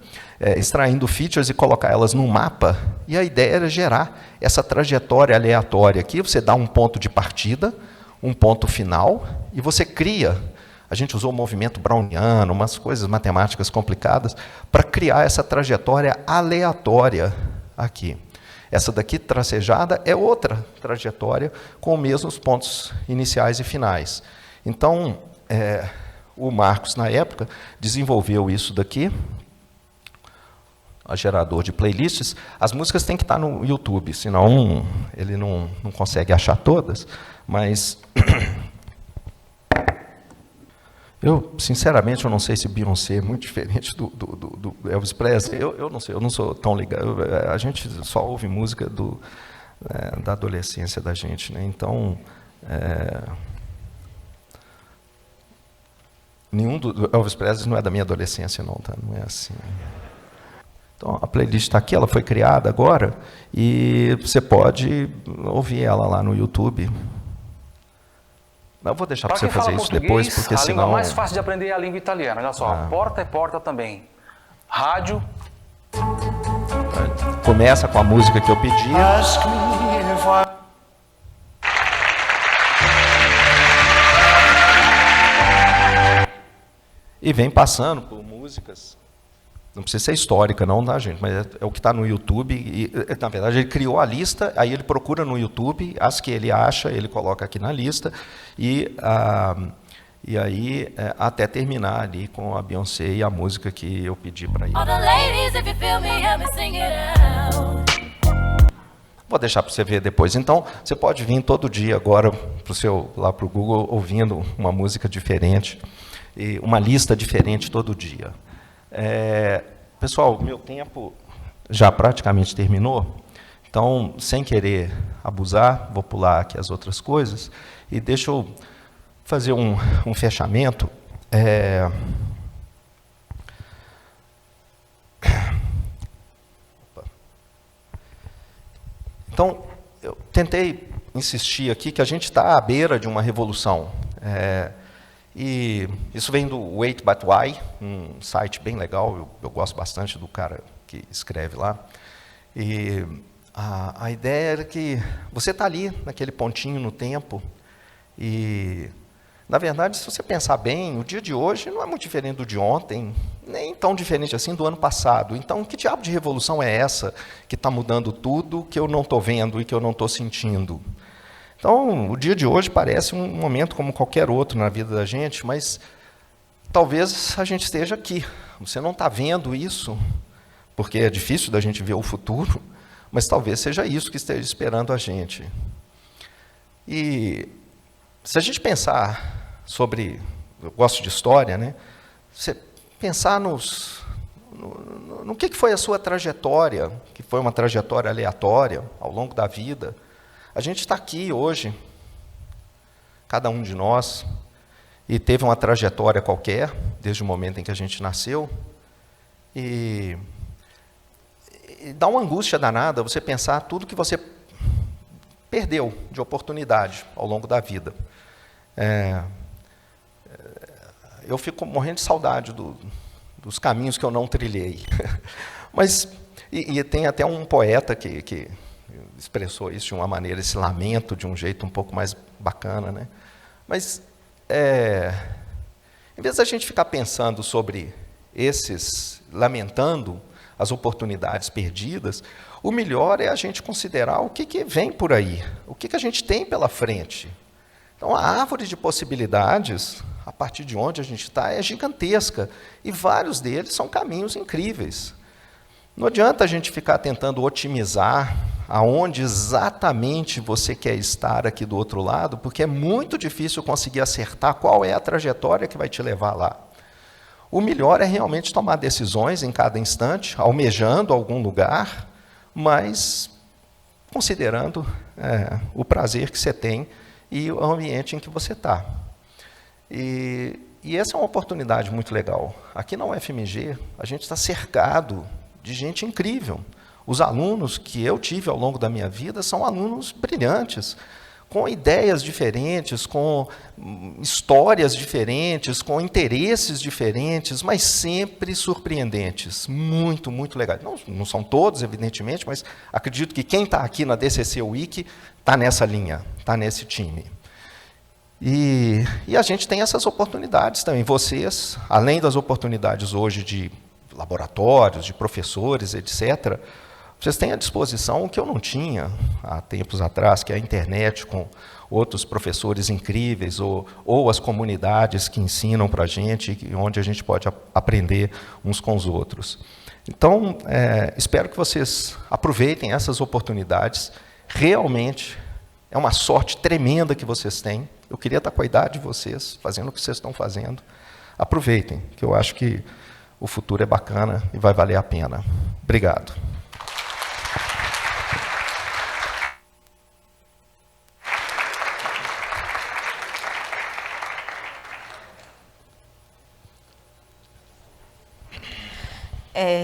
extraindo features e colocar elas num mapa, e a ideia era gerar essa trajetória aleatória aqui. Você dá um ponto de partida, um ponto final, e você cria, a gente usou o movimento browniano, umas coisas matemáticas complicadas, para criar essa trajetória aleatória aqui. Essa daqui, tracejada, é outra trajetória com os mesmos pontos iniciais e finais. Então, o Marcos, na época, desenvolveu isso daqui, a gerador de playlists. As músicas têm que estar no YouTube, senão ele não consegue achar todas, mas Eu, sinceramente, eu não sei se Beyoncé é muito diferente do Elvis Presley. Eu não sei, eu não sou tão ligado. A gente só ouve música da adolescência da gente, né? Então, nenhum do Elvis Presley não é da minha adolescência, não, tá? Não é assim. Então, a playlist está aqui, ela foi criada agora, e você pode ouvir ela lá no YouTube. Eu vou deixar para você fazer isso depois, porque senão... A língua mais fácil de aprender é a língua italiana. Olha só, porta é porta também. Rádio. Começa com a música que eu pedi. E vem passando por músicas. Não precisa ser histórica não, tá, gente? Mas é o que está no YouTube. E, na verdade, ele criou a lista, aí ele procura no YouTube, as que ele acha, ele coloca aqui na lista, e aí até terminar ali com a Beyoncé e a música que eu pedi para ele. Vou deixar para você ver depois. Então, você pode vir todo dia agora lá para o Google ouvindo uma música diferente, e uma lista diferente todo dia. Pessoal, meu tempo já praticamente terminou, então, sem querer abusar, vou pular aqui as outras coisas, e deixa eu fazer um fechamento. Então, eu tentei insistir aqui que a gente está à beira de uma revolução. E isso vem do Wait But Why, um site bem legal, eu gosto bastante do cara que escreve lá. E a ideia era que você está ali, naquele pontinho no tempo, e, na verdade, se você pensar bem, o dia de hoje não é muito diferente do de ontem, nem tão diferente assim do ano passado. Então, que diabo de revolução é essa que está mudando tudo, que eu não estou vendo e que eu não estou sentindo? Então, o dia de hoje parece um momento como qualquer outro na vida da gente, mas talvez a gente esteja aqui. Você não está vendo isso, porque é difícil da gente ver o futuro, mas talvez seja isso que esteja esperando a gente. E se a gente pensar sobre... Eu gosto de história, né? Você pensar no que foi a sua trajetória, que foi uma trajetória aleatória ao longo da vida. A gente está aqui hoje, cada um de nós, e teve uma trajetória qualquer, desde o momento em que a gente nasceu, e dá uma angústia danada você pensar tudo que você perdeu de oportunidade ao longo da vida. Eu fico morrendo de saudade dos caminhos que eu não trilhei. Mas, e tem até um poeta que expressou isso de uma maneira, esse lamento de um jeito um pouco mais bacana, né? Mas, em vez da gente ficar pensando sobre lamentando as oportunidades perdidas, o melhor é a gente considerar o que vem por aí, o que a gente tem pela frente. Então, a árvore de possibilidades, a partir de onde a gente está, é gigantesca, e vários deles são caminhos incríveis. Não adianta a gente ficar tentando otimizar aonde exatamente você quer estar aqui do outro lado, porque é muito difícil conseguir acertar qual é a trajetória que vai te levar lá. O melhor é realmente tomar decisões em cada instante, almejando algum lugar, mas considerando o prazer que você tem e o ambiente em que você está. E essa é uma oportunidade muito legal. Aqui na UFMG, a gente está cercado de gente incrível. Os alunos que eu tive ao longo da minha vida são alunos brilhantes, com ideias diferentes, com histórias diferentes, com interesses diferentes, mas sempre surpreendentes. Muito, muito legais. Não são todos, evidentemente, mas acredito que quem está aqui na DCC Wiki está nessa linha, está nesse time. E a gente tem essas oportunidades também. Vocês, além das oportunidades hoje de laboratórios, de professores, etc., vocês têm à disposição o que eu não tinha há tempos atrás, que é a internet, com outros professores incríveis, ou as comunidades que ensinam para a gente, onde a gente pode aprender uns com os outros. Então, espero que vocês aproveitem essas oportunidades. Realmente, é uma sorte tremenda que vocês têm. Eu queria estar com a idade de vocês, fazendo o que vocês estão fazendo. aproveitem, que eu acho que o futuro é bacana e vai valer a pena. Obrigado.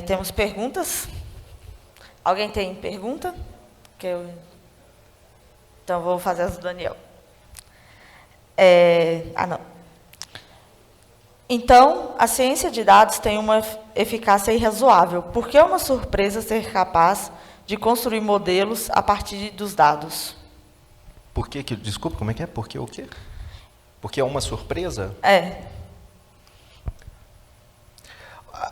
Temos perguntas? Alguém tem pergunta? Então, vou fazer as do Daniel. Não. Então, a ciência de dados tem uma eficácia irrazoável. Por que é uma surpresa ser capaz de construir modelos a partir dos dados? Por que desculpa, como é que é? Por que o quê? Porque é uma surpresa?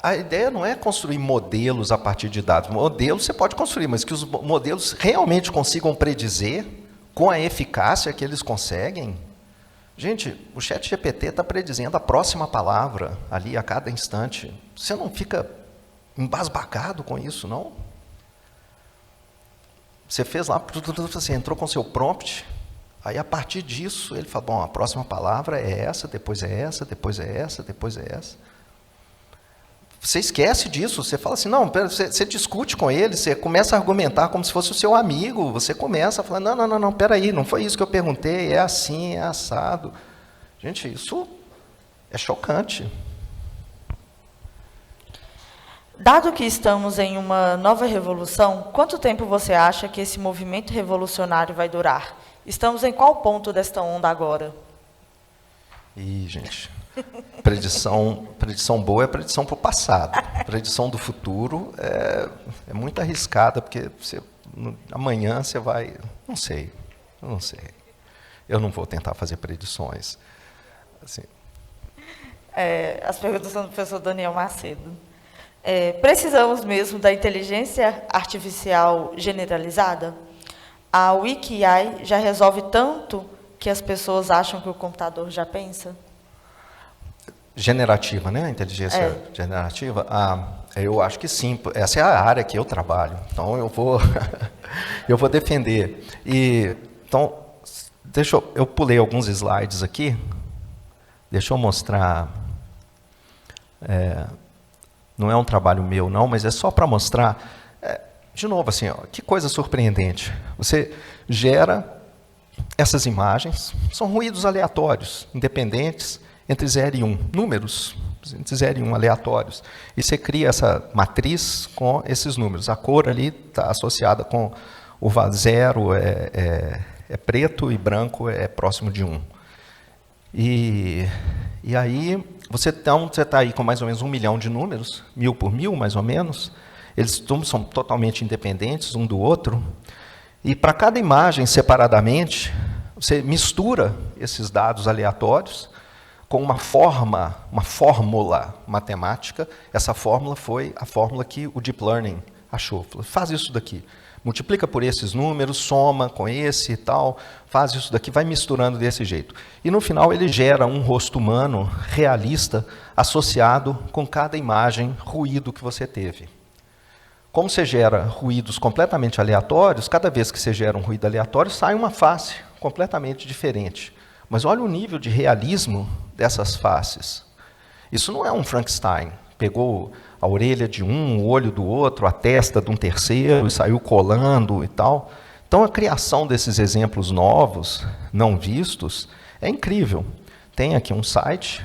A ideia não é construir modelos a partir de dados. Modelos você pode construir, mas que os modelos realmente consigam predizer com a eficácia que eles conseguem. Gente, o ChatGPT está predizendo a próxima palavra ali a cada instante. Você não fica embasbacado com isso, não? Você fez lá, você entrou com seu prompt, aí a partir disso ele fala, bom, a próxima palavra é essa, depois é essa, depois é essa, depois é essa. Você esquece disso, você fala assim, não, você discute com ele, você começa a argumentar como se fosse o seu amigo, você começa a falar, não, peraí, não foi isso que eu perguntei, é assim, é assado. Gente, isso é chocante. Dado que estamos em uma nova revolução, quanto tempo você acha que esse movimento revolucionário vai durar? Estamos em qual ponto desta onda agora? Gente, predição boa é predição para o passado. Predição do futuro é muito arriscada, porque amanhã você vai... Não sei. Eu não vou tentar fazer predições. Assim. As perguntas são do professor Daniel Macedo. Precisamos mesmo da inteligência artificial generalizada? A WikiAI já resolve tanto que as pessoas acham que o computador já pensa? Generativa, né? A inteligência generativa? Eu acho que sim. Essa é a área que eu trabalho. Então, eu vou defender. Então, eu pulei alguns slides aqui. Deixa eu mostrar. Não é um trabalho meu, não, mas é só para mostrar. De novo, assim, que coisa surpreendente. Você gera essas imagens, são ruídos aleatórios, independentes, entre 0 e 1, números, entre 0 e 1 aleatórios. E você cria essa matriz com esses números. A cor ali está associada com o 0 é preto e branco é próximo de 1. E aí, você está aí com mais ou menos 1 milhão de números, 1000 por 1000, mais ou menos. Eles são totalmente independentes um do outro. E para cada imagem, separadamente, você mistura esses dados aleatórios com uma fórmula matemática. Essa fórmula foi a fórmula que o Deep Learning achou. Faz isso daqui. Multiplica por esses números, soma com esse e tal, faz isso daqui, vai misturando desse jeito. E no final ele gera um rosto humano realista associado com cada imagem, ruído que você teve. Como você gera ruídos completamente aleatórios, cada vez que você gera um ruído aleatório, sai uma face completamente diferente. Mas olha o nível de realismo dessas faces. Isso não é um Frankenstein. Pegou a orelha de um, o olho do outro, a testa de um terceiro, e saiu colando e tal. Então, a criação desses exemplos novos, não vistos, é incrível. Tem aqui um site,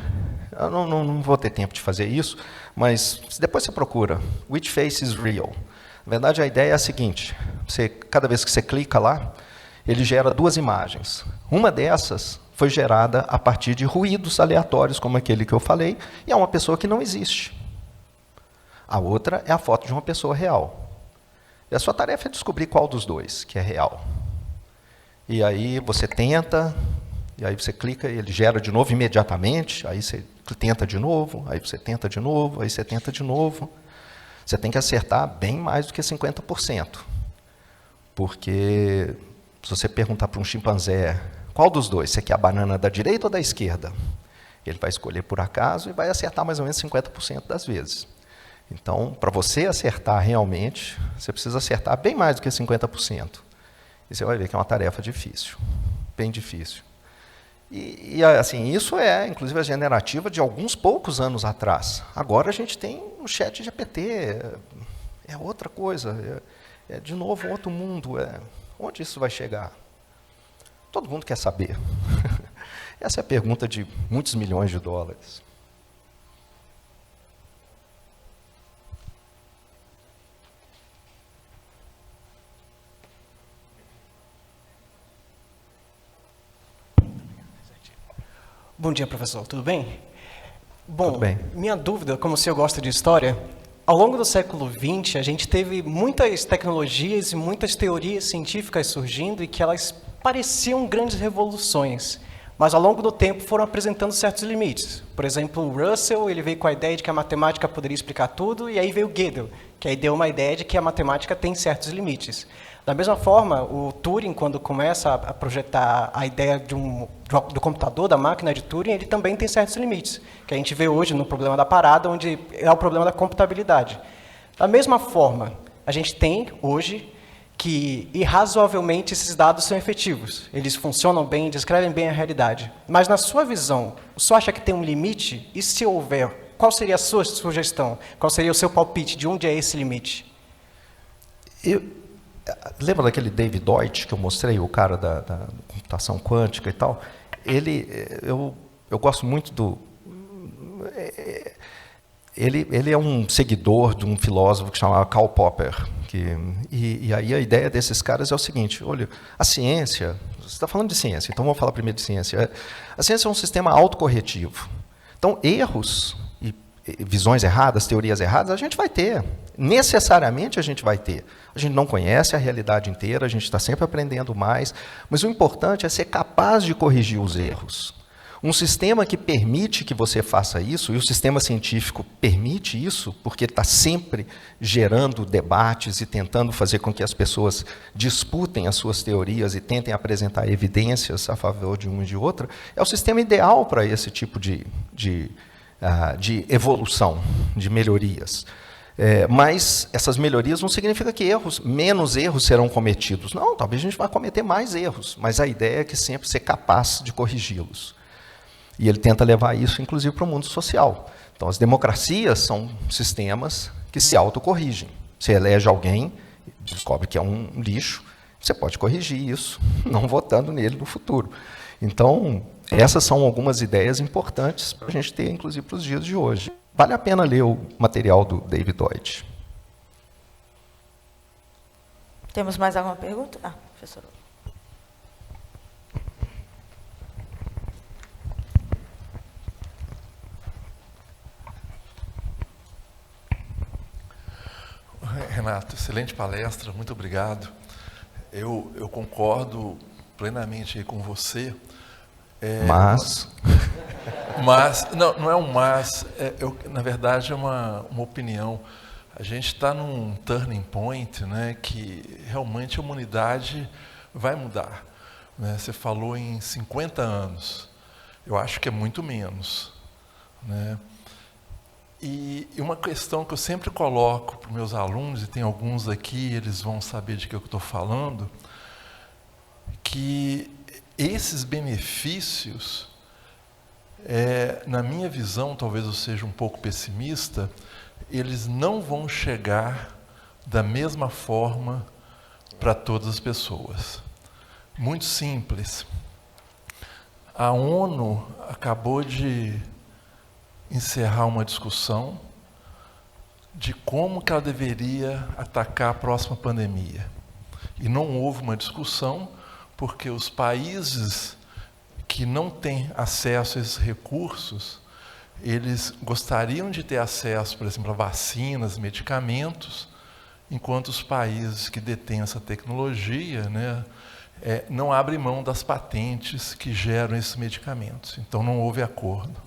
eu não vou ter tempo de fazer isso, mas depois você procura, Which Face is Real? Na verdade, a ideia é a seguinte, cada vez que você clica lá, ele gera 2 imagens. Uma dessas foi gerada a partir de ruídos aleatórios, como aquele que eu falei, e é uma pessoa que não existe. A outra é a foto de uma pessoa real. E a sua tarefa é descobrir qual dos dois que é real. E aí você tenta, e aí você clica e ele gera de novo imediatamente, aí você tenta de novo, aí você tenta de novo, aí você tenta de novo. Você tem que acertar bem mais do que 50%. Porque se você perguntar para um chimpanzé, qual dos dois, você quer a banana da direita ou da esquerda? Ele vai escolher por acaso e vai acertar mais ou menos 50% das vezes. Então, para você acertar realmente, você precisa acertar bem mais do que 50%. E você vai ver que é uma tarefa difícil, bem difícil. Assim, isso é, inclusive, a generativa de alguns poucos anos atrás. Agora a gente tem o ChatGPT, é outra coisa, é de novo outro mundo. Onde isso vai chegar? Todo mundo quer saber. Essa é a pergunta de muitos milhões de dólares. Bom dia, professor. Tudo bem? Bom, Tudo bem. Minha dúvida, como o senhor gosta de história, ao longo do século XX, a gente teve muitas tecnologias e muitas teorias científicas surgindo e que elas pareciam grandes revoluções, mas ao longo do tempo foram apresentando certos limites. Por exemplo, o Russell, ele veio com a ideia de que a matemática poderia explicar tudo, e aí veio o Gödel, que aí deu uma ideia de que a matemática tem certos limites. Da mesma forma, o Turing, quando começa a projetar a ideia do computador, da máquina de Turing, ele também tem certos limites, que a gente vê hoje no problema da parada, onde é o problema da computabilidade. Da mesma forma, a gente tem hoje que, irrazoavelmente, esses dados são efetivos. Eles funcionam bem, descrevem bem a realidade. Mas, na sua visão, o senhor acha que tem um limite? E se houver, qual seria a sua sugestão? Qual seria o seu palpite? De onde é esse limite? Lembra daquele David Deutsch que eu mostrei, o cara da computação quântica e tal? Eu gosto muito do... Ele é um seguidor de um filósofo que chamava Karl Popper. E aí a ideia desses caras é o seguinte: olha, a ciência... Você está falando de ciência, então vamos falar primeiro de ciência. A ciência é um sistema autocorretivo. Então, erros e visões erradas, teorias erradas, a gente vai ter. Necessariamente a gente vai ter. A gente não conhece a realidade inteira, a gente está sempre aprendendo mais, mas o importante é ser capaz de corrigir os erros. Um sistema que permite que você faça isso, e o sistema científico permite isso, porque está sempre gerando debates e tentando fazer com que as pessoas disputem as suas teorias e tentem apresentar evidências a favor de uma e de outra, é o sistema ideal para esse tipo de evolução, de melhorias. Mas essas melhorias não significam que menos erros serão cometidos. Não, talvez a gente vá cometer mais erros, mas a ideia é que sempre ser capaz de corrigi-los. E ele tenta levar isso, inclusive, para o mundo social. Então, as democracias são sistemas que se autocorrigem. Você elege alguém, descobre que é um lixo, você pode corrigir isso, não votando nele no futuro. Então, essas são algumas ideias importantes para a gente ter, inclusive, para os dias de hoje. Vale a pena ler o material do David Deutsch. Temos mais alguma pergunta? Professor. Renato, excelente palestra, muito obrigado. Eu concordo plenamente aí com você. Mas não é um mas, na verdade é uma opinião. A gente está num turning point, né, que realmente a humanidade vai mudar. Né? Você falou em 50 anos, eu acho que é muito menos. Né? E uma questão que eu sempre coloco para os meus alunos, e tem alguns aqui, eles vão saber de que eu estou falando, que esses benefícios, na minha visão, talvez eu seja um pouco pessimista, eles não vão chegar da mesma forma para todas as pessoas. Muito simples. A ONU acabou de encerrar uma discussão de como que ela deveria atacar a próxima pandemia. E não houve uma discussão porque os países que não têm acesso a esses recursos, eles gostariam de ter acesso, por exemplo, a vacinas, medicamentos, enquanto os países que detêm essa tecnologia, né, não abrem mão das patentes que geram esses medicamentos. Então não houve acordo.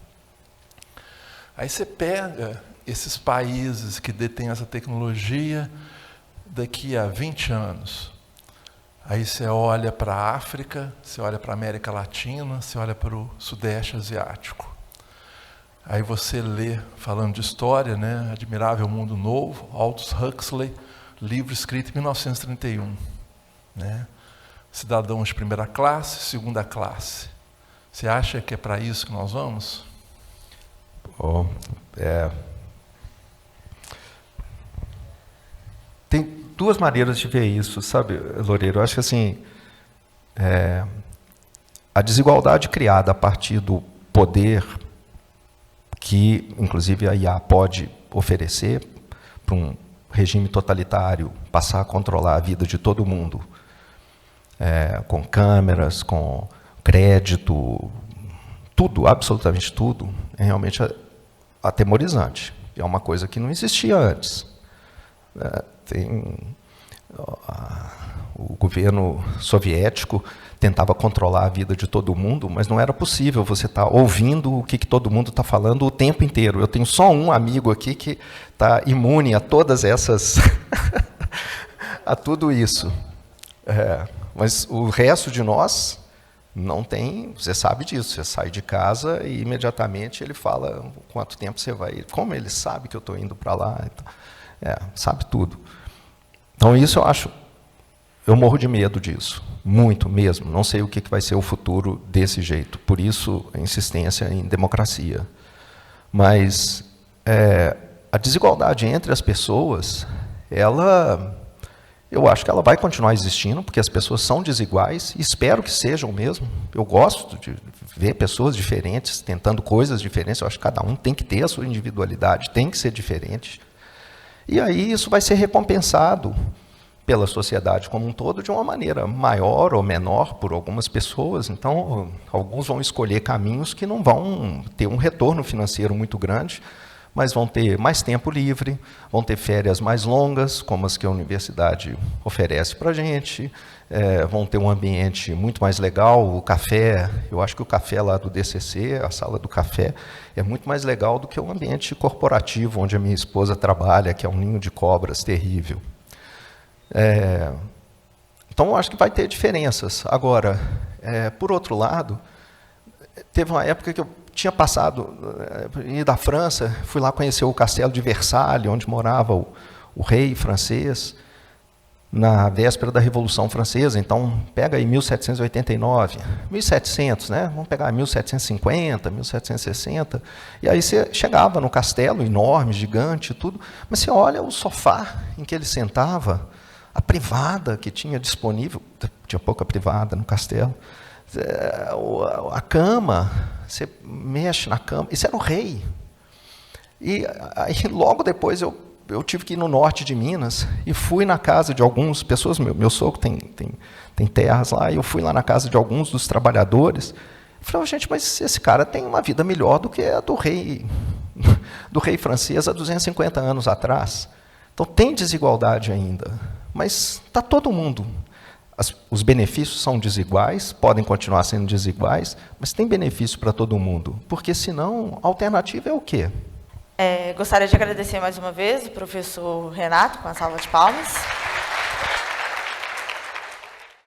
Aí você pega esses países que detêm essa tecnologia daqui a 20 anos. Aí você olha para a África, você olha para a América Latina, você olha para o Sudeste Asiático. Aí você lê, falando de história, né, Admirável Mundo Novo, Aldous Huxley, livro escrito em 1931. Né? Cidadãos de primeira classe, segunda classe. Você acha que é para isso que nós vamos? Tem duas maneiras de ver isso, sabe, Loureiro? Eu acho que assim, a desigualdade criada a partir do poder que, inclusive, a IA pode oferecer para um regime totalitário passar a controlar a vida de todo mundo, com câmeras, com crédito, tudo, absolutamente tudo, é realmente atemorizante. É uma coisa que não existia antes. O governo soviético tentava controlar a vida de todo mundo, mas não era possível você estar ouvindo o que todo mundo está falando o tempo inteiro. Eu tenho só um amigo aqui que está imune a todas essas... a tudo isso. Mas o resto de nós não tem... Você sabe disso. Você sai de casa e imediatamente ele fala quanto tempo você vai... Como ele sabe que eu estou indo para lá? Então, sabe tudo. Então, isso eu acho... Eu morro de medo disso, muito mesmo. Não sei o que vai ser o futuro desse jeito. Por isso, a insistência em democracia. Mas a desigualdade entre as pessoas, eu acho que ela vai continuar existindo, porque as pessoas são desiguais, e espero que sejam mesmo. Eu gosto de ver pessoas diferentes, tentando coisas diferentes. Eu acho que cada um tem que ter a sua individualidade, tem que ser diferente. E aí isso vai ser recompensado pela sociedade como um todo, de uma maneira maior ou menor por algumas pessoas. Então, alguns vão escolher caminhos que não vão ter um retorno financeiro muito grande, mas vão ter mais tempo livre, vão ter férias mais longas, como as que a universidade oferece para a gente, vão ter um ambiente muito mais legal, o café, eu acho que o café lá do DCC, a sala do café, é muito mais legal do que o ambiente corporativo, onde a minha esposa trabalha, que é um ninho de cobras terrível. Então, eu acho que vai ter diferenças. Agora, por outro lado, teve uma época que eu tinha passado, ido da França, fui lá conhecer o castelo de Versalhes, onde morava o rei francês, na véspera da Revolução Francesa. Então, pega aí 1789, 1700, né? Vamos pegar 1750, 1760, e aí você chegava no castelo, enorme, gigante, tudo, mas você olha o sofá em que ele sentava, a privada que tinha disponível, tinha pouca privada no castelo, a cama, você mexe na cama, isso era o rei. E aí, logo depois, eu tive que ir no norte de Minas e fui na casa de algumas pessoas, meu sogro tem terras lá, e eu fui lá na casa de alguns dos trabalhadores. Falei, gente, mas esse cara tem uma vida melhor do que a do rei francês há 250 anos atrás. Então, tem desigualdade ainda, mas está todo mundo. Os benefícios são desiguais, podem continuar sendo desiguais, mas tem benefício para todo mundo, porque senão a alternativa é o quê? Gostaria de agradecer mais uma vez o professor Renato, com a salva de palmas.